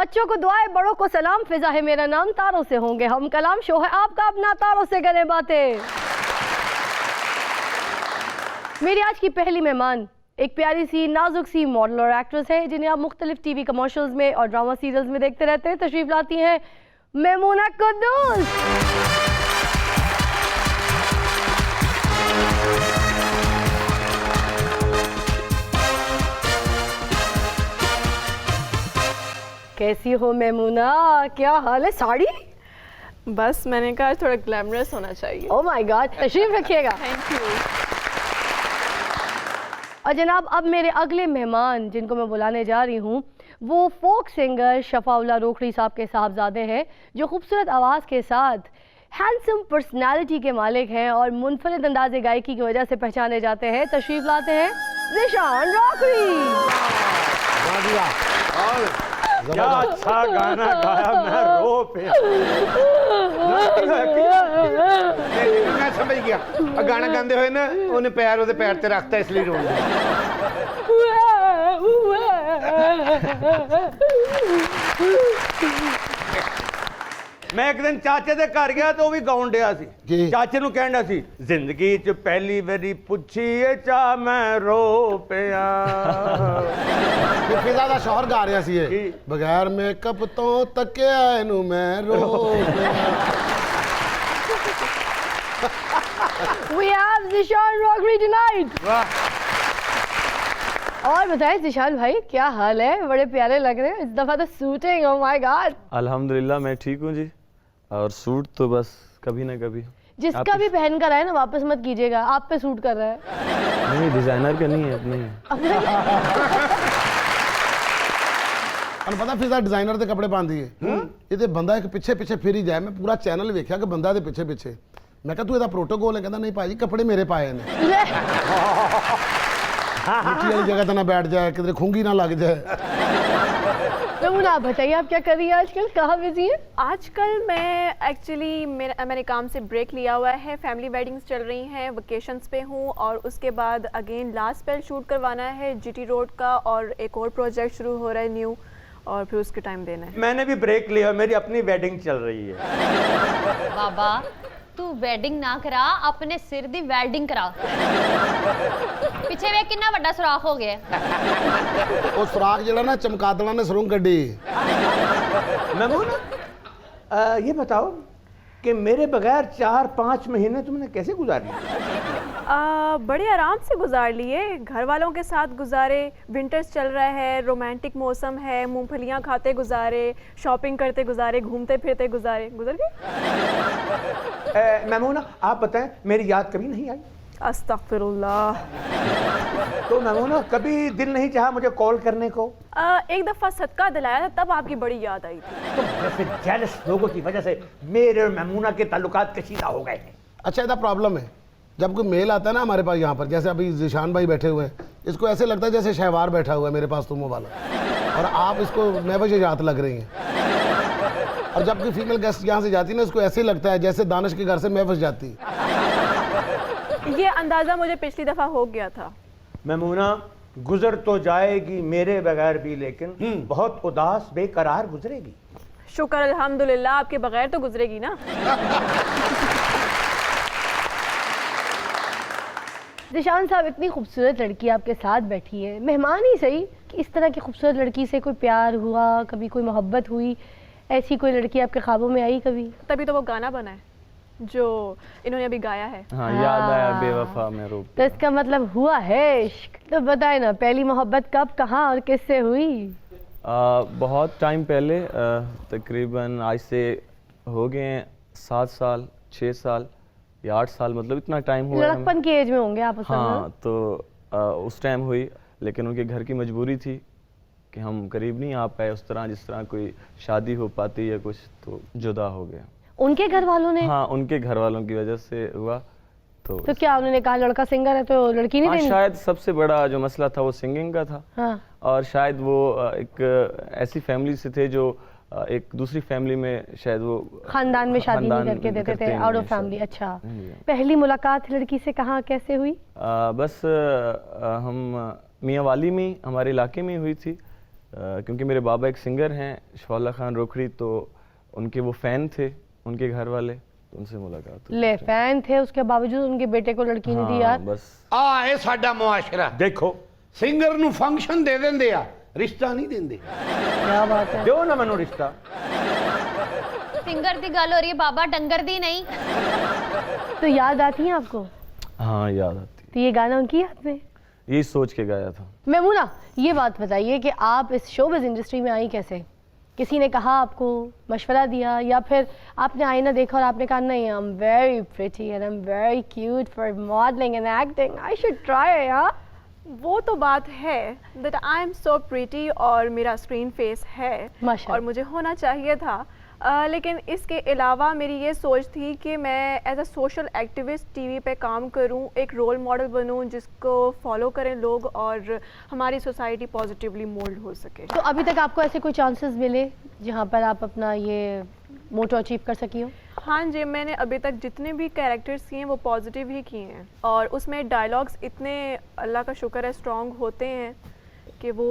बच्चों को दुआएं, बड़ों को सलाम, फिजा है मेरा नाम, तारों से होंगे हम कलाम, शो है आपका अपना, तारों से करें बातें। मेरी आज की पहली मेहमान एक प्यारी सी नाजुक सी मॉडल और एक्ट्रेस है जिन्हें आप मुख्तलिफ टीवी कमर्शियल्स में और ड्रामा सीरियल्स में देखते रहते हैं। तशरीफ लाती हैं मेमूना कुद्दूस। कैसी हो मेमूना, क्या हाल है? साड़ी? बस मैंने कहा थोड़ा ग्लैमरस होना चाहिए। ओह माय गॉड, तशरीफ रखिएगा। Thank you. और जनाब, अब मेरे अगले मेहमान जिनको मैं बुलाने जा रही हूँ वो फोक सिंगर शफाउल्लाह रोकड़ी साहब के साहबजादे हैं, जो खूबसूरत आवाज़ के साथ हैंडसम पर्सनालिटी के मालिक हैं और मुनफरिद अंदाज़े गायकी की वजह से पहचाने जाते हैं। तशरीफ लाते हैं ज़ीशान रोकड़ी। क्या अच्छा गाना गाया, मैं रो पे मैं समझ गया। गाना गाते हुए ना उन्हें पैर ਉਹਦੇ पैर ਤੇ रखता इसलिए रो मैं एक दिन चाचे ਦੇ ਘਰ ਗਿਆ ਤੇ ਉਹ ਵੀ ਗਾਉਣ ਡਿਆ ਸੀ। ਚਾਚੇ ਨੂੰ ਕਹਿਣ ਡਿਆ ਸੀ, ਜ਼ਿੰਦਗੀ 'ਚ ਪਹਿਲੀ ਵਾਰੀ ਪੁੱਛੀਏ ਚਾ ਮੈਂ ਰੋ ਪਿਆ। ਫਿਜ਼ਾ ਦਾ ਸ਼ੌਹਰ ਗਾ ਰਿਹਾ ਸੀ ਇਹ, ਬਗੈਰ ਮੇਕਅਪ ਤੋਂ ਤੱਕਿਆ ਇਹਨੂੰ ਮੈਂ ਰੋ ਪਿਆ। We have Zeeshan रोकड़ी tonight। और बताएं ज़ीशान भाई, क्या हाल है? बड़े प्यारे लग रहे हैं इस दफा तो सूटिंग। Oh my God. अल्हम्दुलिल्लाह मैं ठीक हूँ जी, और सूट तो बस कभी ना कभी जिसका भी पहन कर आए ना वापस मत कीजिएगा, आप पे सूट कर रहा है। नहीं, डिजाइनर का नहीं है, अपने और पता फिजा डिजाइनर के कपड़े पाती है ये बंदा एक पिछे पिछे फिर ही जाए। मैं पूरा चैनल वेख्या कि बंदा दे पिछे पिछे। मैं कहा तू ਇਹਦਾ प्रोटोकॉल है? कहता नहीं भाजी कपड़े मेरे पाए ने। मिट्टी वाली जगह तो ना बैठ जाए, किधर खूंगी ना लग जाए। तो आप बताइए, आप क्या कर रही है आजकल, कहाँ बिजी है? आजकल मैं एक्चुअली मैंने काम से ब्रेक लिया हुआ है, फैमिली वेडिंग्स चल रही हैं, वेकेशंस पे हूँ, और उसके बाद अगेन लास्ट स्पेल शूट करवाना है जीटी रोड का, और एक और प्रोजेक्ट शुरू हो रहा है न्यू, और फिर उसके टाइम देना है। मैंने भी ब्रेक लिया, मेरी अपनी वेडिंग चल रही है। बाबा तू वेडिंग ना करा, अपने सिर दी वेल्डिंग करा। पिछे वे कितना बड़ा सुराख हो गया। वो सुराख जड़ा ना चमकादड़ा ने सरों कड्डी। मेमूना ये बताओ कि मेरे बगैर 4-5 महीने तुमने कैसे गुजारे? बड़े आराम से गुजार लिए, घर वालों के साथ गुजारे। विंटर्स चल रहा है, रोमांटिक मौसम है, मूंगफलियां खाते गुजारे, शॉपिंग करते गुजारे, घूमते फिरते गुजारे, गुजर गए। मेमूना आप बताएं, मेरी याद कभी नहीं आई? अस्तगफिरुल्लाह। तो मेमूना कभी दिल नहीं चाहा मुझे कॉल करने को? एक दफ़ा सदका दिलाया था, तब आपकी बड़ी याद आई थी। तो जैसे जेलस लोगों की वजह से मेरे और मेमूना के ताल्लुकात कशीदा हो गए हैं। अच्छा इधर प्रॉब्लम है, जब कोई मेल आता है ना हमारे पास यहाँ पर, जैसे अभी ज़ीशान भाई बैठे हुए हैं, इसको ऐसे लगता है जैसे शहवार बैठा हुआ है मेरे पास तुमो वाला, और आप इसको महवजात लग रही हैं। और जब कोई फीमेल गेस्ट यहाँ से जाती है ना, इसको ऐसे लगता है जैसे दानिश के घर से महवज जाती। ये अंदाज़ा मुझे पिछली दफ़ा हो गया था। मेमूना गुजर तो जाएगी मेरे बगैर भी, लेकिन बहुत उदास बेकरार गुजरेगी। शुक्र अल्हम्दुलिल्लाह, आपके बगैर तो गुजरेगी ना। ज़ीशान साहब, इतनी खूबसूरत लड़की आपके साथ बैठी है, मेहमान ही सही कि इस तरह की खूबसूरत लड़की से कोई प्यार हुआ, कभी कोई मोहब्बत हुई, ऐसी कोई लड़की आपके ख्वाबों में आई कभी? तभी तो वो गाना बना है जो इन्होंने अभी गाया है। हाँ, याद आया बेवफा में रो। तो इसका मतलब हुआ है इश्क। तो बताए ना, पहली मोहब्बत कब, कहाँ और किससे हुई? बहुत टाइम पहले, तकरीबन आज से हो गए 7 साल 6 साल या 8 साल, मतलब इतना टाइम हुआ। लड़कपन की एज में होंगे आप उस समय? हाँ, तो उस टाइम हुई, लेकिन उनके घर की मजबूरी थी कि हम करीब नहीं आ पाए उस तरह, जिस तरह कोई शादी हो पाती या कुछ, तो जुदा हो गया। उनके घर वालों ने? हाँ, उनके घर वालों की वजह से हुआ। तो क्या उन्होंने कहा लड़का सिंगर है तो लड़की नहीं देनी? शायद सबसे बड़ा जो मसला था वो सिंगिंग का था। हाँ। और शायद वो एक ऐसी फैमिली से थे जो एक दूसरी फैमिली में शायद वो खानदान में शादी नहीं करके देते थे, आउट ऑफ फैमिली। अच्छा, पहली मुलाकात लड़की से कहाँ कैसे हुई? बस हम मियाँ वाली में, हमारे इलाके में हुई थी। क्योंकि मेरे बाबा एक सिंगर हैं शफाउल्लाह खान रोखड़ी, तो उनके वो फ़ैन थे, उनके घर वाले, तो उनसे मुलाकात हुई। ले फैन थे, उसके बावजूद उनके बेटे को लड़की नहीं दी हाँ, यार। बस ਆ ਇਹ ਸਾਡਾ ਮੁਆਸ਼ਰਾ। ਦੇਖੋ ਸਿੰਗਰ ਨੂੰ ਫੰਕਸ਼ਨ ਦੇ ਦਿੰਦੇ ਆ, ਰਿਸ਼ਤਾ ਨਹੀਂ ਦਿੰਦੇ। क्या बात है। ਦਿਓ ਨਾ ਮੈਨੂੰ ਰਿਸ਼ਤਾ। सिंगर दी गल हो रही है, बाबा डंगर दी नहीं। तो याद आती है आपको? हाँ याद आती तो ये गाना उनकी याद में? है, यही सोच के गाया था। मेमूना, ये बात बताइए कि आप इस शोबिज़ इंडस्ट्री में आई कैसे? किसी ने कहा आपको, मशवरा दिया, या फिर आपने आईना देखा और आपने कहा नहीं I am very pretty and I am very cute for modelling and acting, I should try. यार वो तो बात है that I am so pretty और मेरा स्क्रीन फेस है माशाल्लाह। और मुझे होना चाहिए था, लेकिन इसके अलावा मेरी ये सोच थी कि मैं as a social activist TV पे काम करूं, एक रोल मॉडल बनूं जिसको फॉलो करें लोग और हमारी सोसाइटी पॉजिटिवली मोल्ड हो सके। तो अभी तक आपको ऐसे कोई चांसेस मिले जहाँ पर आप अपना ये मोटो अचीव कर सकी हो? हाँ जी, मैंने अभी तक जितने भी कैरेक्टर्स किए हैं वो पॉजिटिव ही किए हैं और उसमें डायलॉग्स इतने अल्लाह का शुक्र है स्ट्रॉन्ग होते हैं कि वो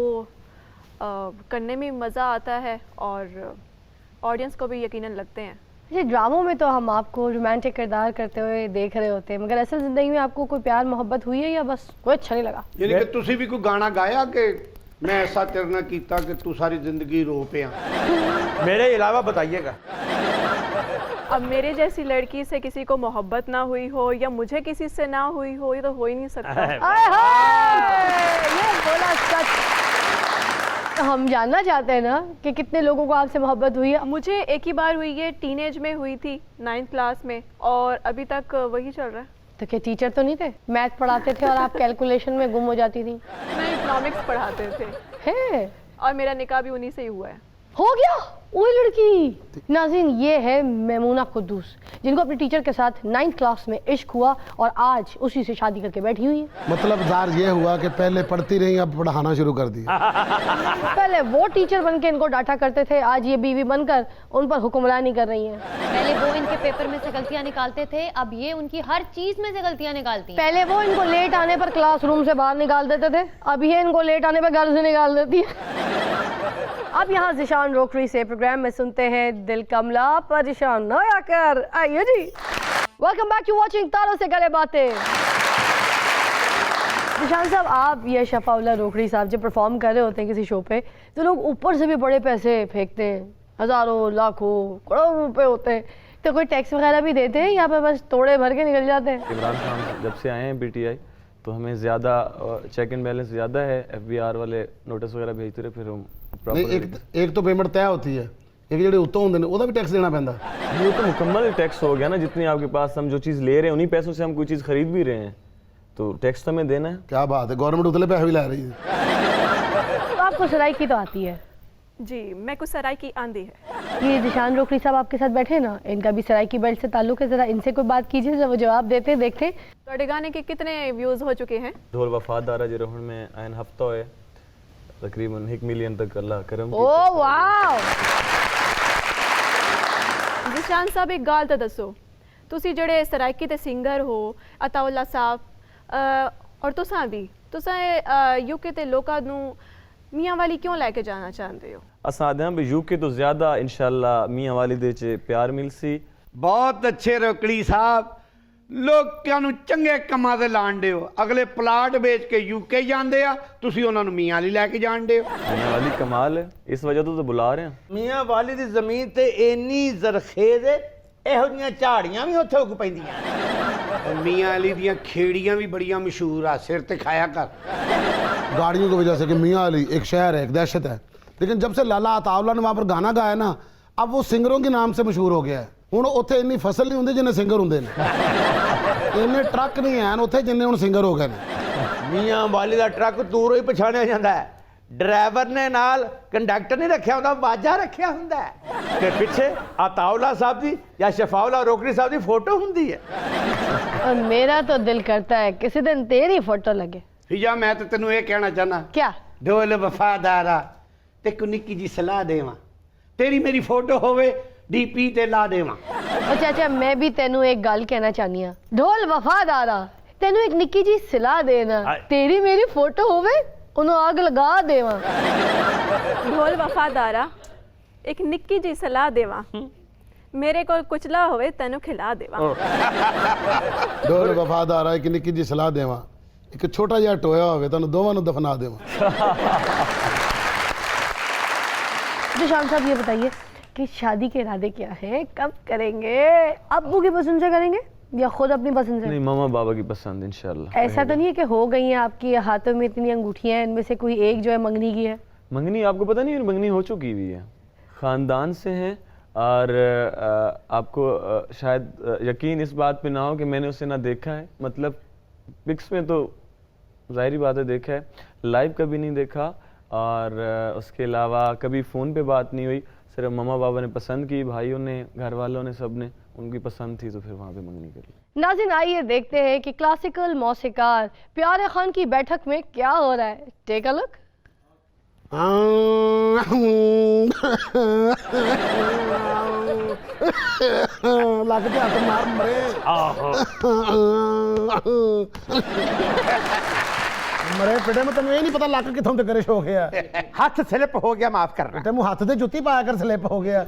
करने में मज़ा आता है और ऑडियंस को भी यकीनन लगते हैं। ये ड्रामों में तो हम आपको रोमांटिक किरदार करते हुए देख रहे होते हैं, मगर असल ज़िंदगी में आपको कोई प्यार मोहब्बत हुई है या बस कोई अच्छा नहीं लगा? ਯਾਨੀ ਕਿ ਤੁਸੀਂ ਵੀ ਕੋਈ ਗਾਣਾ ਗਾਇਆ ਕਿ ਮੈਂ ਐਸਾ ਤੇਰੇ ਨਾਲ ਕੀਤਾ ਕਿ ਤੂੰ ਸਾਰੀ ਜ਼ਿੰਦਗੀ ਰੋ ਪਿਆ। मेरे अलावा बताइएगा। अब मेरे जैसी लड़की से किसी को मोहब्बत ना हुई हो या मुझे किसी से ना हुई हो, ये तो हो ही नहीं सकता। आय हाय, ये बोला सच। हम जानना चाहते हैं ना कि कितने लोगों को आपसे मोहब्बत हुई है? मुझे एक ही बार हुई है, टीनेज में हुई थी 9th क्लास में और अभी तक वही चल रहा है। तो क्या टीचर तो नहीं थे, मैथ पढ़ाते थे और आप कैलकुलेशन में गुम हो जाती थी? मैं इकोनॉमिक्स पढ़ाते थे है, और मेरा निकाह भी उन्हीं से ही हुआ है। हो गया वही लड़की। नाज़रीन, ये है मेमूना कुद्दूस, जिनको अपने टीचर के साथ 9th क्लास में इश्क हुआ और आज उसी से शादी करके बैठी हुई है। मतलब जार ये हुआ कि पहले पढ़ती रही, अब पढ़ाना शुरू कर दिया। पहले वो टीचर बन के इनको डांटा करते थे, आज ये बीवी बनकर उन पर हुक्मरानी कर रही हैं। पहले वो इनके पेपर में से गलतियां निकालते थे, अब ये उनकी हर चीज में से गलतियां निकालती हैं। पहले वो इनको लेट आने पर क्लासरूम से बाहर निकाल देते थे, अब ये इनको लेट आने पर घर से निकाल देती है। अब यहाँ ज़िशान रोखड़ी से प्रोग्राम में सुनते हैं दिल कमला परेशान नया कर। आइए जी, वेलकम बैक टू वॉचिंग तारों से करे बातें। ज़िशान साहब, आप या शफाउल्लाह रोखड़ी साहब जब परफॉर्म कर रहे होते हैं किसी शो पे, तो लोग ऊपर से भी बड़े पैसे फेंकते हैं, हज़ारों लाखों करोड़ों रुपए होते हैं, तो कोई टैक्स वगैरह भी देते हैं या पे बस तोड़े भर के निकल जाते हैं? इमरान खान जब से आए हैं PTI, तो हमें ज़्यादा चेक इन बैलेंस ज़्यादा है, FBR वाले नोटिस वगैरह भेजते रहे, फिर हम नहीं, एक तो पेमेंट तय होती है, एक ਜਿਹੜੇ ਉੱਤੋਂ ਹੁੰਦੇ ਨੇ ਉਹਦਾ ਵੀ ਟੈਕਸ ਦੇਣਾ ਪੈਂਦਾ। ये तो मुकम्मल टैक्स हो गया ना, जितनी आपके पास हम जो चीज़ ले रहे हैं उन्हीं पैसों से हम कोई चीज़ खरीद भी रहे हैं, तो टैक्स तो हमें देना है। क्या बात है, गवर्नमेंट उतले पैसे भी ला रही है। तो आपको सराइकी तो आती है? जी, मैं कुछ सराय की आंधी है। ये ज़िशान रोखड़ी साहब आपके साथ बैठे ना, इनका भी सराइकी बेल्ट से ताल्लुक है, जरा इनसे कोई बात कीजिए, जब वो जवाब देते हैं देखते हैं। तो गाने के कितने व्यूज हो चुके हैं? ढोल वफादारा जो रोहन में आयन हफ्ता है, तकरीबन 1 मिलियन तक अल्लाह करम की। Oh wow. ज़िशान साहब, एक गाल तो दसो, तुसी जड़े सराइकी ते सिंगर हो, अताउल्ला साहब और तुसां भी, तुसां यूके ते लोकां नू मियां वाली क्यों लेके जाना चाहते हो? असां आदे भी यूके तो ज़्यादा इंशाल्लाह मियां वाली दे च प्यार मिलसी। ਬਹੁਤ ਅੱਛੇ ਰੋਕੜੀ ਸਾਹਿਬ, ਲੋਕਾਂ ਨੂੰ ਚੰਗੇ ਕੰਮਾਂ ਤੇ ਲਾਣਦੇ ਹੋ। ਅਗਲੇ ਪਲਾਟ ਵੇਚ ਕੇ UK ਜਾਂਦੇ ਆ, ਤੁਸੀਂ ਉਹਨਾਂ ਨੂੰ ਮੀਆਂ ਵਾਲੀ ਲੈ ਕੇ ਜਾਣਦੇ ਹੋ। मियां वाली कमाल है, इस वजह तो बुला रहे हैं। ਮੀਆਂ ਵਾਲੀ ਦੀ ਜ਼ਮੀਨ ਤੇ ਇੰਨੀ ਜ਼ਰਖੇਜ਼ ਹੈ, ਇਹੋ ਜਿਹੀਆਂ ਝਾੜੀਆਂ ਵੀ ਉੱਥੇ ਉੱਗ ਪੈਂਦੀਆਂ। ਮੀਆਂ ਵਾਲੀ ਦੀਆਂ ਖੇੜੀਆਂ ਵੀ ਬੜੀਆਂ ਮਸ਼ਹੂਰ ਆ, ਸਿਰ ਤੇ ਖਾਇਆ ਕਰ। गाड़ियों की वजह से कि मियाँ अली एक शहर है, एक दहशत है, लेकिन जब से लाला अताउल्ला ने वहाँ पर गाना गाया ना, अब वो सिंगरों के नाम से मशहूर हो गया है। ਹੁਣ ਉੱਥੇ ਇੰਨੀ ਫਸਲ ਨਹੀਂ ਹੁੰਦੀ ਜਿੰਨੇ ਸਿੰਗਰ ਹੁੰਦੇ ਨੇ, ਇੰਨੇ ਟਰੱਕ ਨਹੀਂ ਹਨ ਉੱਥੇ ਜਿੰਨੇ ਹੁਣ ਸਿੰਗਰ ਹੋ ਗਏ ਨੇ। ਮੀਆਂ ਵਾਲੀ ਦਾ ਟਰੱਕ ਦੂਰੋਂ ਹੀ ਪਛਾਣਿਆ ਜਾਂਦਾ ਹੈ, ਡਰਾਈਵਰ ਨੇ ਨਾਲ ਕੰਡਕਟਰ ਨਹੀਂ ਰੱਖਿਆ ਹੁੰਦਾ, ਬਾਜਾ ਰੱਖਿਆ ਹੁੰਦਾ ਹੈ, ਤੇ ਪਿੱਛੇ ਅਤਾਉਲਾ ਸਾਹਿਬ ਦੀ ਜਾਂ ਸ਼ਫਾਉਲਾ ਰੋਕੜੀ ਸਾਹਿਬ ਦੀ ਫੋਟੋ ਹੁੰਦੀ ਹੈ। और मेरा तो दिल करता है किसी दिन तेरी फोटो लगे। ਫਿਜਾ, ਮੈਂ ਤਾਂ ਤੈਨੂੰ ਇਹ ਕਹਿਣਾ ਚਾਹਨਾ, क्या? ਢੋਲ ਵਫਾਦਾਰਾ ਤੇ ਕੋ ਨਿੱਕੀ ਜੀ ਸਲਾਹ ਦੇਵਾਂ, ਤੇਰੀ ਮੇਰੀ ਫੋਟੋ ਹੋਵੇ DP ਤੇ ਲਾ ਦੇਵਾਂ। अच्छा अच्छा, मैं भी तेनू एक गल कहना चाहनी हाँ, ढोल वफादारा, तेनू एक निक्की जी सलाह देना, तेरी मेरी फोटो होवे उन्हों आग लगा देवा। ढोल वफादारा एक निक्की जी सलाह देवा मेरे को कुचला होवे तेनू खिला देवा। ढोल वफादार है कि निक्की जी सलाह देवा एक छोटा जिहा टोया होवे तैनूं दोवां नूं दफना देवा। जिशान साहब ये बताइए कि शादी के इरादे क्या हैं, कब करेंगे, अब्बू की पसंद से करेंगे या खुद अपनी पसंद से? नहीं, मामा बाबा की पसंद इंशाल्लाह। ऐसा तो नहीं है कि हो गई हैं आपकी हाथों में इतनी अंगूठियां हैं, इनमें से कोई एक जो है मंगनी की है? मंगनी आपको पता नहीं, मंगनी हो चुकी हुई है, ख़ानदान से है। और आपको शायद यकीन इस बात पे ना हो कि मैंने उसे ना देखा है, मतलब पिक्स में तो ज़ाहिरी बात है देखा है, लाइव कभी नहीं देखा। और उसके अलावा कभी फ़ोन पे बात नहीं हुई, सिर्फ मम्मा बाबा ने पसंद की, भाइयों ने, घर वालों ने, सब ने, उनकी पसंद थी तो फिर वहाँ पे मंगनी कर ली। नाज़रीन आइए देखते हैं कि क्लासिकल मौसीकार प्यारे खान की बैठक में क्या हो रहा है। Take a look. लग के हाथ मार मरे। मरे पिटे में तेन ये नहीं पता लक कितों तक हो गया। ਹੱਥ ਸਲਿਪ ਹੋ ਗਿਆ, ਮਾਫ ਕਰਨਾ। ਤੇ ਮੂੰਹ ਹੱਥ ਤੇ ਜੁੱਤੀ ਪਾਇਆ ਕਰ ਸਲਿੱਪ ਹੋ ਗਿਆ।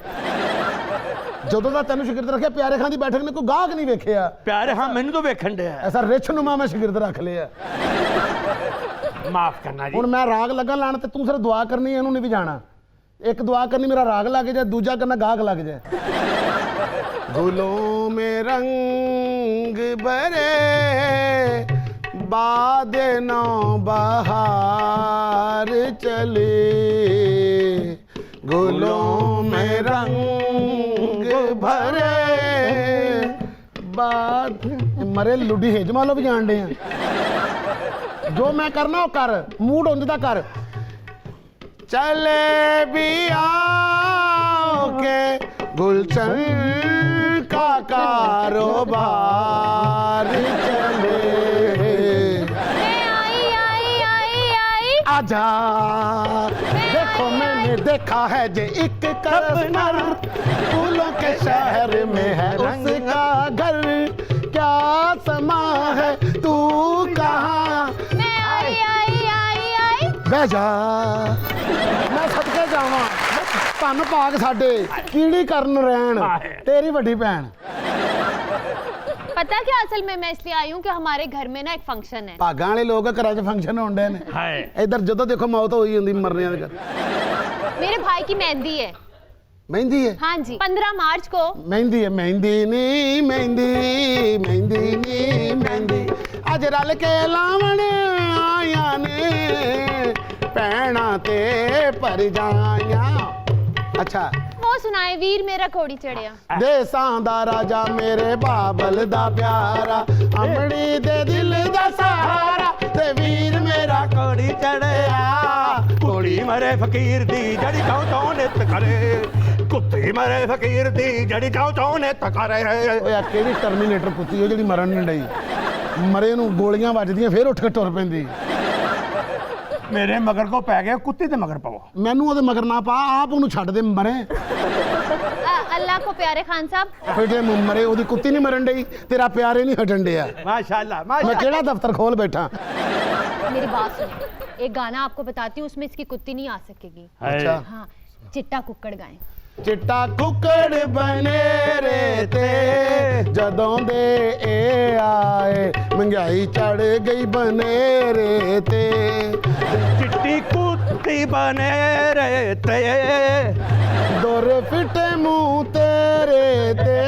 ਜਦੋਂ ਦਾ ਤੈਨੂੰ ਸ਼ਾਗਿਰਦ ਰੱਖਿਆ ਪਿਆਰੇ ਖਾਨ ਦੀ ਬੈਠਕ ਨੇ ਕੋਈ ਗਾਹਕ ਨਹੀਂ ਵੇਖਿਆ। ਪਿਆਰੇ ਹਾਂ ਮੈਨੂੰ ਤਾਂ ਵੇਖਣ ਡਿਆ। ਐਸਾ ਰਿਛ ਨੂੰਮਾ ਮੈਂ ਸ਼ਾਗਿਰਦ ਰੱਖ ਲਿਆ। ਮਾਫ ਕਰਨਾ ਜੀ। ਹੁਣ ਮੈਂ ਰਾਗ ਲੱਗਾ ਲਾਣ ਤੇ ਤੂੰ ਸਿਰ ਦੁਆ ਕਰਨੀ ਇਹਨੂੰ ਨਹੀਂ ਵਜਾਣਾ। ਇੱਕ ਦੁਆ ਕਰਨੀ ਮੇਰਾ ਰਾਗ ਲੱਗ ਜਾਏ, ਦੂਜਾ ਕਰਨਾ ਗਾਹਕ ਲੱਗ ਜਾਏ। ਗੁਲੋਂ ਮੇ ਰੰਗ ਬਰੇ बादे नौ बहार चले गुलों में रंग भरे बाद मरे लुडी हेजमा लो भी जान डे हैं। जो मैं करना वो कर, मूड उंजदा कर। चले भी आओ के गुलशन का कारोबार चले। आजा देखो मैंने देखा है जे एक कस्टमर फूलों के शहर में है उसका घर, क्या समा है तू कहाँ? बह जा मैं सदके जावा धन भाग साडे कीड़ी करन रहन तेरी वड्डी भैन। पता क्या, असल में मैं इसलिए आई हूँ कि हमारे घर में ना एक फंक्शन है। भागां वाले लोग घर च फंक्शन होंदे ने। इधर जो देखो मौत होई हुंदी मरने दे घर। मेरे भाई की मेहंदी है। मेहंदी है? हाँ जी, 15 मार्च को मेहंदी है। मेहंदी नी मेहंदी मेहंदी नी मेहंदी अज रल के लावण आया ने भैणां ते परजाइयां। अच्छा वो सुनाए वीर मेरा घोड़ी चढ़िया। देसां दा राजा मेरे बाबल दा प्यारा अमड़ी दे दिल दा सहारा ते वीर मेरा ਘੋੜੀ ਚੜਿਆ ਕੁੜੀ ਮਰੇ ਫਕੀਰ ਦੀ ਜਿਹੜੀ ਚਾਉ ਚਾਉ ਨਿਤ ਕਰੇ, ਕੁੱਤੀ ਮਰੇ ਫਕੀਰ ਦੀ ਜਿਹੜੀ ਚਾਉ ਚਾਉ ਨਿਤ ਕਰੇ। ਓਏ ਆ ਕਿਹੜੀ ਟਰਮੀਨੇਟਰ ਕੁੱਤੀ ਉਹ ਜਿਹੜੀ ਮਰਨ ਨਹੀਂ ਡਈ, ਮਰੇ ਨੂੰ ਗੋਲੀਆਂ ਵੱਜਦੀਆਂ ਫੇਰ ਉੱਠ ਕੇ ਟੁਰ ਪੈਂਦੀ। ਮੇਰੇ ਮਗਰ ਕੋ ਪੈ ਗਿਆ, ਕੁੱਤੇ ਤੇ ਮਗਰ ਪਵੋ। ਮੈਨੂੰ ਉਹਦੇ ਮਗਰ ਨਾ ਪਾ, ਆਪ ਉਹਨੂੰ ਛੱਡ ਦੇ ਮਰੇ। अल्लाह को प्यारे खान साहब। ਫਿਟੇ ਮਰੇ ਉਹਦੀ ਕੁੱਤੀ ਨਹੀਂ ਮਰਨ ਡਈ, ਤੇਰਾ ਪਿਆਰੇ ਨਹੀਂ ਹਟਣ ਡਿਆ। ਮਾਸ਼ਾਅੱਲਾ मैं केड़ा दफ्तर खोल बैठा। मेरी बात सुनिए, एक गाना आपको बताती हूँ, उसमें इसकी कुत्ती नहीं आ सकेगी। अच्छा हाँ, चिट्टा कुक्कड़ गाएं। चिट्टा कुक्कड़ बने रे ते जदों दे ए आए महंगाई चढ़ गई बने रे ते चिट्टी कुत्ती बने रे ते दौरे फिटे मुंह तेरे ते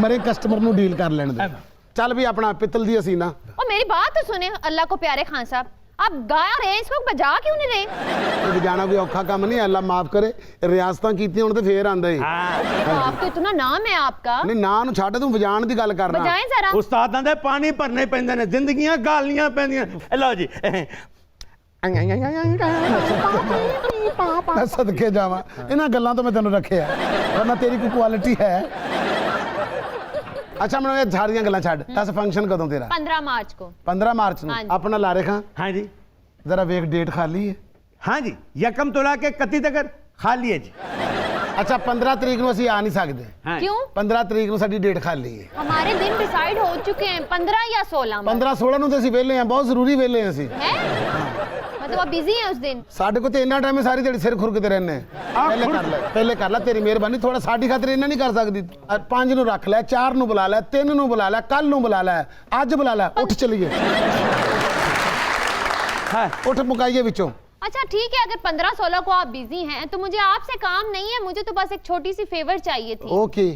मरे कस्टमर नु डील कर लेने दे। चल भी अपना पित्तल दी हसीना। और मेरी बात तो सुने, अल्लाह को प्यारे खान साहब, आप गाया रहे इसको बजा क्यों नहीं रहे? बजाना कोई औखा काम नहीं, अल्लाह माफ करे। रियासतां कीतियां हुण ते फेर आंदा ही। तो आपको इतना नाम है आपका। नहीं ना नु छੱਡ तू बजान दी गल करना। बजाएं जरा। ਉਸਤਾਦਾਂ ਦੇ ਪਾਣੀ ਭਰਨੇ ਪੈਂਦੇ ਨੇ, ਜ਼ਿੰਦਗੀਆਂ ਗਾਲੀਆਂ ਪੈਂਦੀਆਂ। ਲਓ ਜੀ मैं सदके जावा इन्हां गल्लां तो मैं तेनों रखिया, वरना तेरी कोई क्वालिटी है। अच्छा मैं ये सारियां गल्लां छੱਡ, दस फंक्शन कदों तेरा? 15 मार्च को। 15 मार्च ਨੂੰ हाँ जी। अपना लारे खां हाँ जी जरा वेख डेट खाली है। हाँ जी, यकम तो ला के 31 तक खाली है जी। अच्छा 15 तरीक ਨੂੰ ਅਸੀਂ ਆ ਨਹੀਂ ਸਕਦੇ। हाँ। क्यों? 15 ਤਰੀਕ ਨੂੰ ਸਾਡੀ ਡੇਟ ਖਾਲੀ ਹੈ। हमारे दिन डिसाइड हो चुके हैं, 15 या 16 में। 15 16 ਨੂੰ ਤੇ ਅਸੀਂ ਵਿਹਲੇ ਆ, ਬਹੁਤ ਜ਼ਰੂਰੀ ਵਿਹਲੇ ਆ ਅਸੀਂ। हैं? मतलब आप बिजी हैं उस दिन? साढ़े को तो इन्ना टाइम है सारी तेरी सिर खुरकते रहने पहले कर ले तेरी मेहरबानी थोड़ा साड़ी खातिर इन्ना नहीं कर सकती 5 ਨੂੰ रख लै 4 ਨੂੰ बुला लै 3 ਨੂੰ बुला लै कल ਨੂੰ बुला लै आज बुला लै उठ चलिए उठ मुकाइए बिचों। अच्छा ठीक है, अगर 15-16 को आप बिजी हैं तो मुझे आपसे काम नहीं है, मुझे तो बस एक छोटी सी फेवर चाहिए थी। ओके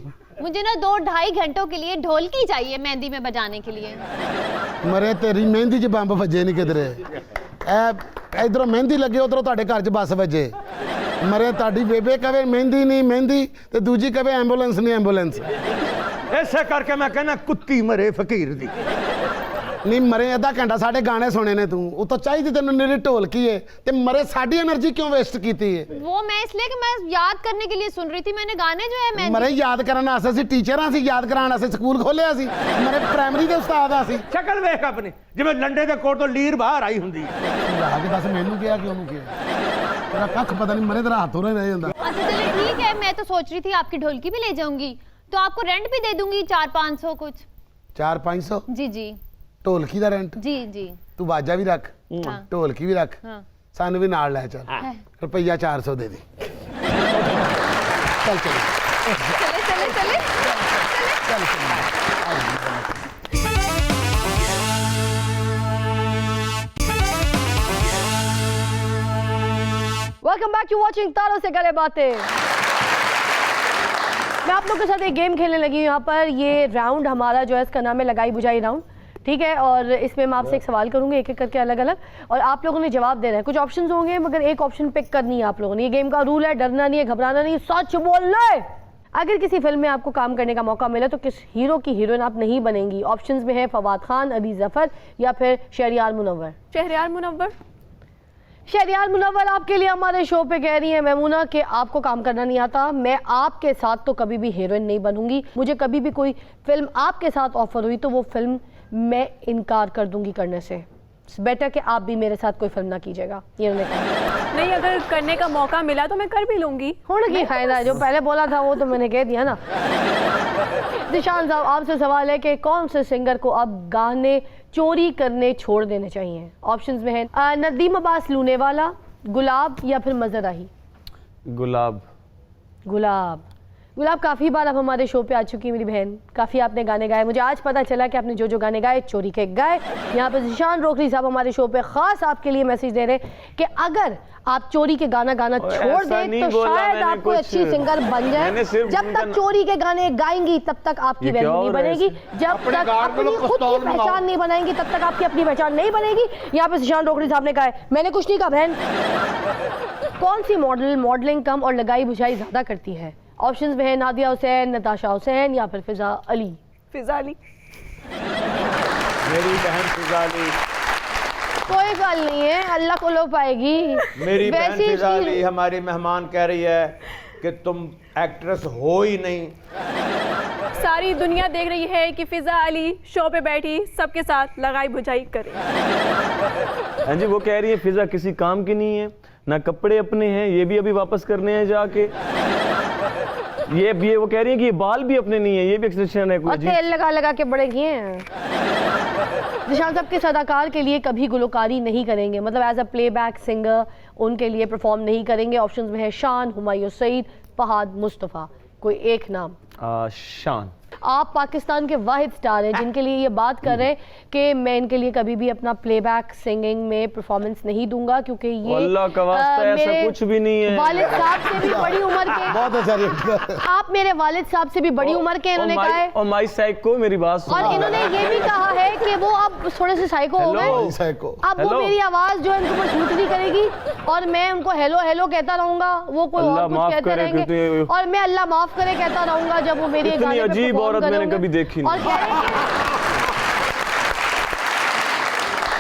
मुझे ना 2-2.5 घंटों के लिए ढोलकी चाहिए मेहंदी में बजाने के लिए। मरे तेरी मेहंदी च बंब वजे नहीं किधरे इधरों मेहंदी लगे उधरों ਤੁਹਾਡੇ ਘਰ 'ਚ ਬੱਸ ਵਜੇ मरे ताड़ी बेबे कवे मेहंदी नहीं मेहंदी ते दूजी कवे एंबुलेंस नहीं एंबुलेंस ऐसे करके मैं कहना कुत्ती मरे फकीर दी नहीं मरे अद्धा घंटा साढ़े गाने सुने ने तू वो तो चाहिए तेन मेरी ढोलकी है ते मरे साड़ी एनर्जी क्यों वेस्ट की है? वो मैं इसलिए कि मैं याद करने के लिए सुन रही थी, मैंने गाने जो है मैं मरे याद करना सी टीचर सी याद कराने सी स्कूल खोलिया सी मरे प्राइमरी के उस्ताद सी शक्ल वेख अपनी जिवें लंडे दे कोट तो लीर बाहर आई हुंदी आके दस मैनू क्या कि ओनू क्या तेरा कख पता नहीं मरे तेरा हाथ हो रह जांदा। अच्छा चलिए ठीक है, मैं तो सोच रही थी आपकी ढोलकी भी ले जाऊंगी तो आपको रेंट भी दे दूंगी 400-500 कुछ। 400-500 जी जी ढोलकी दा रेंट जी जी। तू बाजा भी रख हाँ। ढोलकी भी रख हाँ। सानू भी नाल ले चल रुपया 400 दे दी चल चल चले चले चले चल चल वेलकम बैक टू वॉचिंग तारों से करे बातें। मैं आप लोगों के साथ एक गेम खेलने लगी हूँ यहाँ पर। ये राउंड हमारा जो है इसका नाम है लगाई बुझाई राउंड, ठीक है। और इसमें मैं आपसे एक सवाल करूँगी एक एक करके अलग अलग, और आप लोगों ने जवाब देना है। कुछ ऑप्शंस होंगे मगर एक ऑप्शन पिक करनी है आप लोगों ने। ये गेम का रूल है, डरना नहीं है, घबराना नहीं है, सच बोलना है। अगर किसी फिल्म में आपको काम करने का मौका मिले तो किस हीरो की हीरोइन आप नहीं बनेंगी? ऑप्शंस में है फवाद खान, अली जफर या फिर शहरयार मुनव्वर। शहरयार मुनव्वर। शहरयार मुनव्वर आपके लिए हमारे शो पे कह रही है मैमूना कि आपको काम करना नहीं आता। मैं आपके साथ तो कभी भी हीरोइन नहीं बनूंगी, मुझे कभी भी कोई फिल्म आपके साथ ऑफर हुई तो वो फिल्म मैं इनकार कर दूंगी करने से। बेटर कि आप भी मेरे साथ कोई फिल्म ना कीजिएगा, ये उन्होंने कहा। नहीं, अगर करने का मौका मिला तो मैं कर भी लूंगी। होने की फायदा, जो पहले बोला था वो तो मैंने कह दिया ना। निशान साहब आपसे सवाल है कि कौन से सिंगर को अब गाने चोरी करने छोड़ देने चाहिए? ऑप्शंस में है नदीम अब्बास लूनेवाला, गुलाब या फिर मजराही। गुलाब। गुलाब। गुलाब काफ़ी बार अब हमारे शो पे आ चुकी है मेरी बहन, काफ़ी आपने गाने गाए। मुझे आज पता चला कि आपने जो जो गाने गाए चोरी के गाए। यहाँ पे जिशान रोकरी साहब हमारे शो पे ख़ास आपके लिए मैसेज दे रहे हैं कि अगर आप चोरी के गाना गाना छोड़ दें तो शायद आप कोई अच्छी सिंगर बन जाए। जब तक चोरी के गाने गाएंगी तब तक आपकी वैल्यू नहीं बनेगी, जब तक अपनी खुद की पहचान नहीं बनाएंगी तब तक आपकी अपनी पहचान नहीं बनेगी। यहाँ पे जिशान रोकरी साहब ने कहा है, मैंने कुछ नहीं कहा बहन। कौन सी मॉडलिंग कम और लगाई बुझाई ज़्यादा करती है? ऑप्शंस में है नादिया हुसैन, नताशा हुसैन या फिर फिजा अली। फिजा अली। मेरी बहन फिजा अली। कोई गल नहीं है, अल्लाह को लो पाएगी। मेरी बहन फिजा अली हमारी मेहमान कह रही है कि तुम एक्ट्रेस हो ही नहीं। सारी दुनिया देख रही है कि फिजा अली शो पे बैठी सबके साथ लगाई बुझाई करे। हाँ जी, वो कह रही है फिजा किसी काम की नहीं है, ना कपड़े अपने हैं, ये भी अभी वापस करने हैं जाके। ये वो कह रही है कि ये बाल भी अपने नहीं है, ये भी एक्सटेंशन है कोई। और तेल लगा लगा के बड़े किए हैं। निशान साहब के अदाकार के लिए कभी गुलकारी नहीं करेंगे, मतलब एज अ प्लेबैक सिंगर उनके लिए परफॉर्म नहीं करेंगे। ऑप्शंस में है शान, हुमायूं सईद, फहाद मुस्तफ़ा। कोई एक नाम। शान। आप पाकिस्तान के वाहिद स्टार हैं जिनके लिए ये बात कर रहे हैं कि मैं इनके लिए कभी भी अपना प्लेबैक सिंगिंग में परफॉर्मेंस नहीं दूंगा क्योंकि ये अल्लाह का वास्ता ऐसा कुछ भी नहीं है। वालिद साहब से भी बड़ी उम्र के बहुत अच्छा रिएक्ट। आप मेरे वालिद साहब से भी बड़ी उम्र के, इन्होंने कहा है। और माई साइको मेरी बात सुनो। और इन्होंने ये भी कहा है कि वो अब थोड़े से साइको हो गए, अब वो मेरी आवाज जो है इनको सूट नहीं करेगी और मैं उनको हेलो हेलो कहता रहूंगा, वो कोई और कुछ कहते रहेंगे और मैं अल्लाह माफ करे कहता रहूंगा जब वो मेरी इतनी अजीब औरत मैंने कभी देखी नहीं।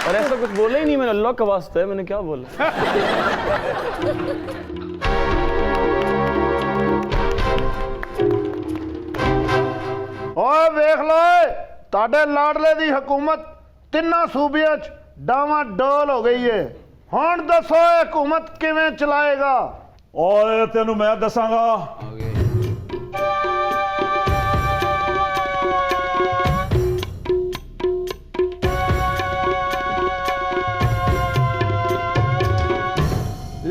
और ऐसा कुछ बोला ही नहीं मैंने, अल्लाह का वास्ता है, मैंने क्या बोला। ओए वेख लो ताडे लाडले दी हुकूमत तिन्ना सूबियां च डावाडोल हो गई है। हुण दसो हुकूमत किवें चलाएगा? ओए तेनू मैं दसांगा।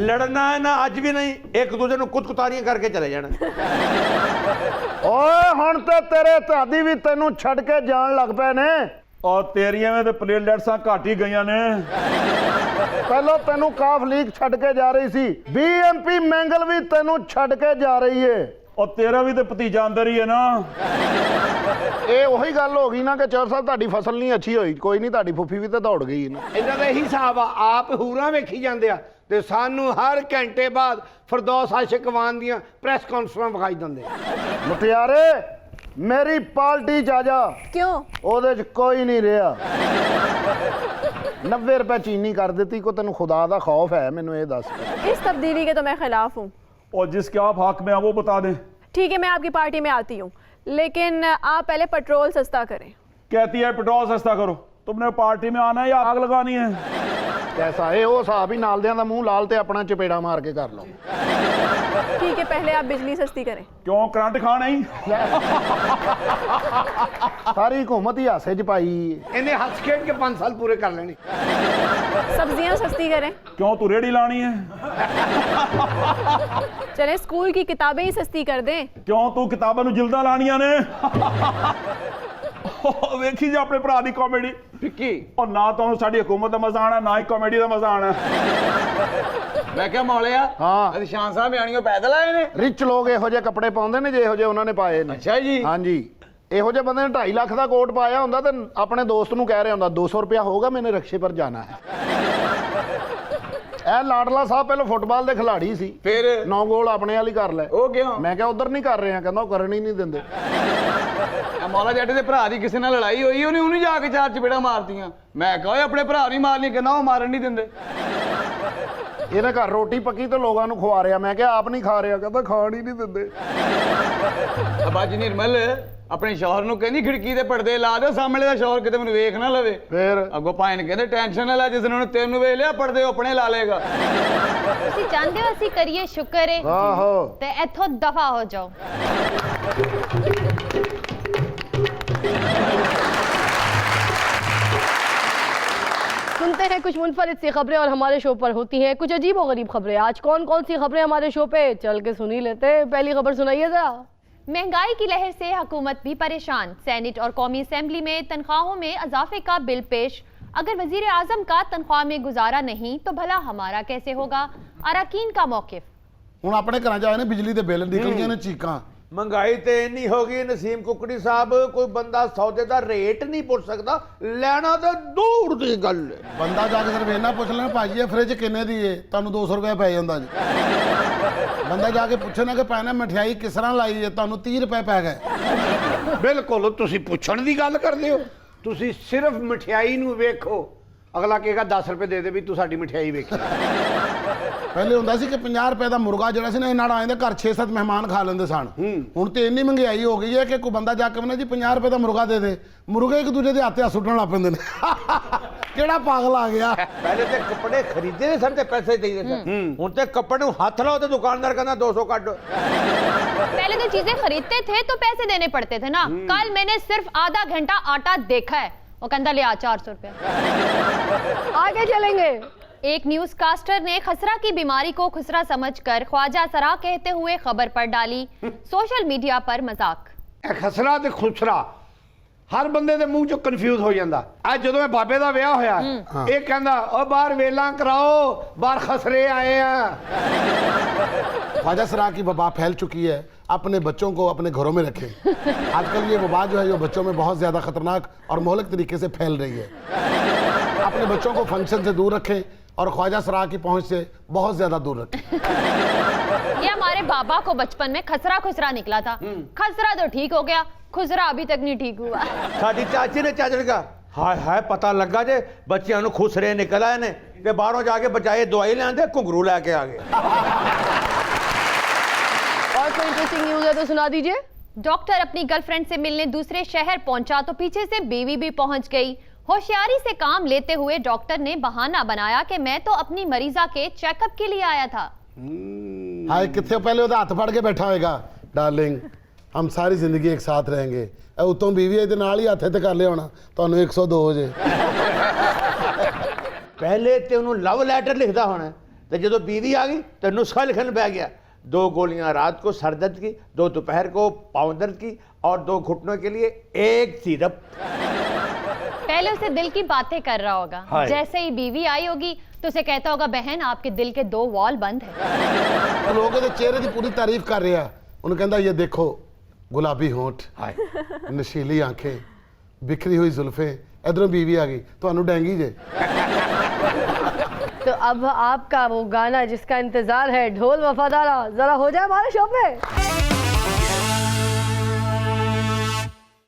ਲੜਨਾ ਹੈ ਨਾ ਅੱਜ ਵੀ ਨਹੀਂ, ਇੱਕ ਦੂਜੇ ਨੂੰ ਕੁੱਤ-ਕੁਤਾਰੀਆਂ ਕਰਕੇ ਚਲੇ ਜਾਣਾ। ਓਏ ਹੁਣ ਤੇ ਤੇਰੇ ਦਾਦੀ ਵੀ ਤੈਨੂੰ ਛੱਡ ਕੇ ਜਾਣ ਲੱਗ ਪਏ ਨੇ। ਔਰ ਤੇਰੀਆਂ ਵਿੱਚ ਤੇ ਪਲੇਟਲੈਟਸਾਂ ਘੱਟ ਹੀ ਗਈਆਂ ਨੇ। ਪਹਿਲਾਂ ਤੈਨੂੰ ਕਾਫ ਲੀਗ ਛੱਡ ਕੇ ਜਾ ਰਹੀ ਸੀ, ਬੀਐਮਪੀ ਮੈਂਗਲ ਵੀ ਤੈਨੂੰ ਛੱਡ ਕੇ ਜਾ ਰਹੀ ਏ। ਔਰ ਤੇਰਾ ਵੀ ਤੇ ਭਤੀਜਾ ਅੰਦਰ ਹੀ ਹੈ ਨਾ। ਇਹ ਉਹੀ ਗੱਲ ਹੋ ਗਈ ਨਾ ਕਿ ਚੌਰ ਸਾਹਿਬ ਤੁਹਾਡੀ ਫਸਲ ਨਹੀਂ ਅੱਛੀ ਹੋਈ, ਕੋਈ ਨਹੀਂ, ਤੁਹਾਡੀ ਫੁੱਫੀ ਵੀ ਤੇ ਦੌੜ ਗਈ ਨਾ। ਇਹਨਾਂ ਦਾ ਇਹੀ ਹਿਸਾਬ ਆ, ਆਪ ਹੂਰਾਂ ਵੇਖੀ ਜਾਂਦੇ ਆ ਤੇ ਸਾਨੂੰ ਹਰ ਘੰਟੇ ਬਾਅਦ ਫਿਰਦੌਸ ਆਸ਼ਿਕਵਾਨ ਦੀਆਂ ਪ੍ਰੈਸ ਕਾਨਫਰੰਸ ਵਿਖਾਈ ਦਿੰਦੇ। ਮੁਟਿਆਰੇ ਮੇਰੀ ਪਾਰਟੀ ਚ ਆ ਜਾ। क्यों? ਉਹਦੇ ਚ ਕੋਈ ਨਹੀਂ ਰਿਹਾ। 90 रुपए चीनी कर देती को तेन खुदा दा खौफ है, मैनू ये दस। इस तब्दीली के तो मैं खिलाफ हूँ। और जिसके आप हक में हैं वो बता दें। ठीक है, मैं आपकी पार्टी में आती हूँ, लेकिन आप पहले पेट्रोल सस्ता करें। कहती है पेट्रोल सस्ता करो, तुमने पार्टी में आना है या आग लगानी है? कैसा है वो हिसाब ही नालदियां दा मुंह लाल ते अपना चपेड़ा मार के कर लो। ठीक है, पहले आप बिजली सस्ती करें। क्यों करंट खाना ही? सारी हुकूमत ही हासे च पाई। इन्हें हंस खेड के 5 साल पूरे कर लेने। सब्जियां सस्ती करें। क्यों तू रेडी लानी है? चले स्कूल की किताबें ही सस्ती कर दें। क्यों तू किताबां नू जिल्दा लानियां ने? ਵੇਖੀ ਜਾ ਆਪਣੇ ਭਰਾ ਦੀ ਕਾਮੇਡੀ ਵਿੱਕੀ। ਉਹ ਨਾ ਤੁਹਾਨੂੰ ਸਾਡੀ ਹਕੂਮਤ ਦਾ ਮਜ਼ਾ ਆਣਾ, ਨਾ ਹੀ ਕਾਮੇਡੀ ਦਾ ਮਜ਼ਾ ਆਣਾ। मैं क्या मौलिया हाँ शान साहब आनियो पैदल आए ने। रिच लोग ਇਹੋ ਜਿਹੇ ਕੱਪੜੇ ਪਾਉਂਦੇ ਨੇ ਜੇ ਇਹੋ ਜਿਹੇ ਉਹਨਾਂ ਨੇ ਪਾਏ ਨੇ। ਅੱਛਾ ਜੀ। ਹਾਂਜੀ, ਇਹੋ ਜਿਹੇ ਬੰਦੇ ਨੇ 2.5 ਲੱਖ ਦਾ ਕੋਟ ਪਾਇਆ ਹੁੰਦਾ ਤੇ ਆਪਣੇ ਦੋਸਤ ਨੂੰ ਕਹਿ ਰਿਹਾ ਹੁੰਦਾ 200 रुपया होगा, मैंने रक्षे पर जाना है। ਇਹ ਲਾਡਲਾ ਸਾਹਿਬ ਪਹਿਲਾਂ ਫੁੱਟਬਾਲ ਦੇ ਖਿਡਾਰੀ ਸੀ, ਫਿਰ 9 ਗੋਲ ਆਪਣੇ ਵਾਲੀ ਕਰ ਲੈ। ਉਹ ਕਿਉਂ? ਮੈਂ ਕਿਹਾ ਉਧਰ ਨਹੀਂ ਕਰ ਰਿਹਾ, ਕਹਿੰਦਾ ਉਹ ਕਰਨ ਹੀ ਨਹੀਂ ਦਿੰਦੇ। ਮੌਲਾ ਜੱਟ ਦੇ ਭਰਾ ਦੀ ਕਿਸੇ ਨਾਲ ਲੜਾਈ ਹੋਈ, ਉਹਨੇ ਜਾ ਕੇ 4 ਚਪੇੜਾਂ ਮਾਰਤੀਆਂ। ਮੈਂ ਕਹਾਂ ਓਏ ਆਪਣੇ ਭਰਾ ਨਹੀਂ ਮਾਰਨੀ, ਕਹਿੰਦਾ ਉਹ ਮਾਰਨ ਨਹੀਂ ਦਿੰਦੇ। ਇਹਨੇ ਘਰ ਰੋਟੀ ਪੱਕੀ ਤੇ ਲੋਕਾਂ ਨੂੰ ਖਵਾ ਰਿਹਾ। ਮੈਂ ਕਿਹਾ ਆਪ ਨਹੀਂ ਖਾ ਰਿਹਾ, ਕਹਿੰਦਾ ਖਾਣ ਹੀ ਨਹੀਂ ਦਿੰਦੇ। ਬਾਜੀ ਨਿਰਮਲ ਆਪਣੇ ਸ਼ੌਹਰ ਨੂੰ ਕਹਿੰਦੀ ਖਿੜਕੀ ਦੇ ਪਰਦੇ ਲਾ ਦਿਓ, ਸਾਹਮਣੇ ਦਾ ਸ਼ੌਹਰ ਕਿਤੇ ਮੈਨੂੰ ਵੇਖ ਨਾ ਲਵੇ। ਫਿਰ ਅੱਗੋਂ ਭਾਈ ਕਹਿੰਦੇ ਟੈਨਸ਼ਨ ਨਾ ਲੈ, ਜਿਸ ਨੇ ਤੈਨੂੰ ਵੇਖ ਲਿਆ ਪਰਦੇ ਆਪਣੇ ਲਾ ਲੇਗਾ। ਤੁਸੀਂ ਚਾਹੁੰਦੇ ਹੋ ਅਸੀਂ ਕਰੀਏ ਸ਼ੁਕਰ ਹੈ ਆਹੋ ਤੇ ਇੱਥੋਂ ਦਫਾ ਹੋ ਜਾਓ। सुनते हैं कुछ मुनफरिद सी खबरें और हमारे शो पर होती हैं कुछ अजीब और गरीब खबरें। आज कौन कौन सी खबरें हमारे शो पे चल के सुनी लेते हैं। पहली खबर सुनाइए जरा। महंगाई की लहर से हुकूमत भी परेशान। सेनेट और कौमी असेंबली में तनख्वाहों में इजाफे का बिल पेश। अगर वजीर आजम का तनख्वाह में गुजारा नहीं तो भला हमारा कैसे होगा? अरकान का मौकिफ। ਹੁਣ ਆਪਣੇ ਘਰਾਂ 'ਚ ਆਏ ਨੇ ਬਿਜਲੀ ਦੇ ਬਿੱਲ ਨਿਕਲੀਆਂ ਨੇ ਚੀਕਾਂ। ਮਹਿੰਗਾਈ ਤੇ ਇੰਨੀ ਹੋ ਗਈ ਨਸੀਮ ਕੁਕੜੀ ਸਾਹਿਬ, ਕੋਈ ਬੰਦਾ ਸੌਦੇ ਦਾ ਰੇਟ ਨਹੀਂ ਪੁੱਛ ਸਕਦਾ, ਲੈਣਾ ਤਾਂ ਦੂਰ ਦੀ ਗੱਲ ਹੈ। ਬੰਦਾ ਜਾ ਕੇ ਸਿਰਫ ਇਹਨਾਂ ਪੁੱਛ ਲੈਣਾ ਭਾਜੀ ਇਹ ਫ੍ਰਿਜ ਕਿੰਨੇ ਦੀ ਏ, ਤੁਹਾਨੂੰ 200 ਰੁਪਏ ਪੈ ਜਾਂਦਾ ਜੀ। ਬੰਦਾ ਜਾ ਕੇ ਪੁੱਛੇ ਨਾ ਕਿ ਪੈਣਾ ਮਠਿਆਈ ਕਿਸ ਤਰ੍ਹਾਂ ਲਾਈ ਏ, ਤੁਹਾਨੂੰ 30 ਰੁਪਏ ਪੈ ਗਏ। ਬਿਲਕੁਲ ਤੁਸੀਂ ਪੁੱਛਣ ਦੀ ਗੱਲ ਕਰਦੇ ਹੋ। ਤੁਸੀਂ ਸਿਰਫ ਮਠਿਆਈ ਨੂੰ ਵੇਖੋ, ਅਗਲਾ ਕਹੇਗਾ 10 ਰੁਪਏ ਦੇ ਦੇ ਵੀ ਤੂੰ ਸਾਡੀ ਮਠਿਆਈ ਵੇਖੀ। ਪਹਿਲੇ ਹੁੰਦਾ ਸੀ ਕਿ 50 ਰੁਪਏ ਦਾ ਮੁਰਗਾ ਜਿਹੜਾ ਸੀ ਨਾ ਇਹਨਾਂ ਆਏ ਦੇ ਘਰ 6-7 ਮਹਿਮਾਨ ਖਾ ਲੈਂਦੇ ਸਨ। ਹੁਣ ਤੇ ਇੰਨੀ ਮਹਿੰਗਾਈ ਹੋ ਗਈ ਹੈ ਕਿ ਕੋਈ ਬੰਦਾ ਜਾ ਕੇ ਕਹਿੰਦਾ ਜੀ 50 ਰੁਪਏ ਦਾ ਮੁਰਗਾ ਦੇ ਦੇ, ਮੁਰਗੇ ਇੱਕ ਦੂਜੇ ਦੇ ਹੱਥ ਸੁੱਟਣ ਲੱਗ ਪੈਂਦੇ ਨੇ। ਕਿਹੜਾ ਪਾਗਲ ਆ ਗਿਆ। ਪਹਿਲੇ ਤੇ ਕੱਪੜੇ ਖਰੀਦੇ ਸਨ ਤੇ ਪੈਸੇ ਦੇਈਦੇ ਸਨ, ਹੁਣ ਤੇ ਕੱਪੜੇ ਨੂੰ ਹੱਥ ਲਾਓ ਤੇ ਦੁਕਾਨਦਾਰ ਕਹਿੰਦਾ 200 ਕੱਢ। पहले तो चीजें खरीदते थे तो पैसे देने पड़ते थे ना। कल मैंने सिर्फ आधा घंटा आटा देखा है, वो कहता ले आ 400 रुपया। आगे चलेंगे। एक न्यूज कास्टर ने खसरा की बीमारी को खुसरा समझकर ख्वाजा सरा कहते हुए खबर पर डाली सोशल मीडिया पर मजाक। ਖਸਰਾ ਤੇ ਖੁਸਰਾ ਹਰ ਬੰਦੇ ਦੇ ਮੂੰਹ ਚੋਂ ਕਨਫਿਊਜ਼ ਹੋ ਜਾਂਦਾ। ਅੱਜ ਜਦੋਂ ਇਹ ਬਾਬੇ ਦਾ ਵਿਆਹ ਹੋਇਆ, ਇਹ ਕਹਿੰਦਾ ਉਹ ਬਾਹਰ ਵੇਲਾਂ ਕਰਾਓ, ਬਾਹਰ ਖਸਰੇ ਆਏ ਆ। ख्वाजा सरा की वबा फैल चुकी है, अपने बच्चों को अपने घरों में रखें। आजकल ये वबा जो है जो बच्चों में बहुत ज़्यादा खतरनाक और मोहलक तरीके से फैल रही है। अपने बच्चों को फंक्शन से दूर रखें और ख्वाजा सरा की पहुंच से बहुत ज़्यादा दूर रखें। ये हमारे बाबा को बचपन में खसरा खुसरा निकला था। खसरा तो ठीक हो गया, खुसरा अभी तक नहीं ठीक हुआ। ਸਾਡੀ ਚਾਚੀ ਨੇ ਚਾਚੜ ਗਿਆ, ਹਾਏ ਹਾਏ ਪਤਾ ਲੱਗਾ ਜੇ ਬੱਚਿਆਂ ਨੂੰ ਖੁਸਰੇ ਨਿਕਲ ਆਏ ਨੇ ਤੇ ਬਾਹਰੋਂ ਜਾ ਕੇ ਬਚਾਏ ਦਵਾਈ ਲੈਂਦੇ ਘੁੰਗਰੂ ਲੈ ਕੇ ਆ ਗਏ। और कोई इंटरेस्टिंग न्यूज़ है तो सुना दीजिए। डॉक्टर अपनी गर्लफ्रेंड से मिलने दूसरे शहर पहुंचा तो पीछे से बीवी भी पहुंच गई। होशियारी से काम लेते हुए डॉक्टर ने बहाना बनाया कि मैं तो अपनी मरीजा के चेकअप के लिए आया था। हाय कितने पहले ਉਹਦਾ ਹੱਥ ਫੜ ਕੇ ਬੈਠਾ ਹੋਏਗਾ, डार्लिंग हम सारी जिंदगी एक साथ रहेंगे। ਉਤੋਂ बीवी ਇਹਦੇ ਨਾਲ ਹੀ ਹੱਥ ਤੇ ਕਰ ਲਿਆ ਹੋਣਾ, ਤੁਹਾਨੂੰ 102 ਹੋ ਜੇ। ਪਹਿਲੇ ਤੇ ਉਹਨੂੰ ਲਵ ਲੈਟਰ ਲਿਖਦਾ ਹੋਣਾ, तो जो बीवी आ गई तो नुस्खा लिखन पै गया, 2 गोलियां रात को सर दर्द की, 2 दोपहर को पाँव दर्द की और 2 घुटनों के लिए 1 सिरप। पहले उसे दिल की बातें कर रहा होगा, हाय। जैसे ही बीवी आई होगी तो उसे कहता होगा बहन आपके दिल के 2 वॉल बंद है। तो लोगों के चेहरे की पूरी तारीफ कर रहा है, उन्हें कहता ये देखो गुलाबी होंठ, हाय नशीली आंखें, बिखरी हुई जुल्फें, इधरों बीवी आ गई तो डेंगी जे। तो अब आपका वो गाना जिसका इंतजार है, ढोल वफादारा, जरा हो जाए हमारे शो पे।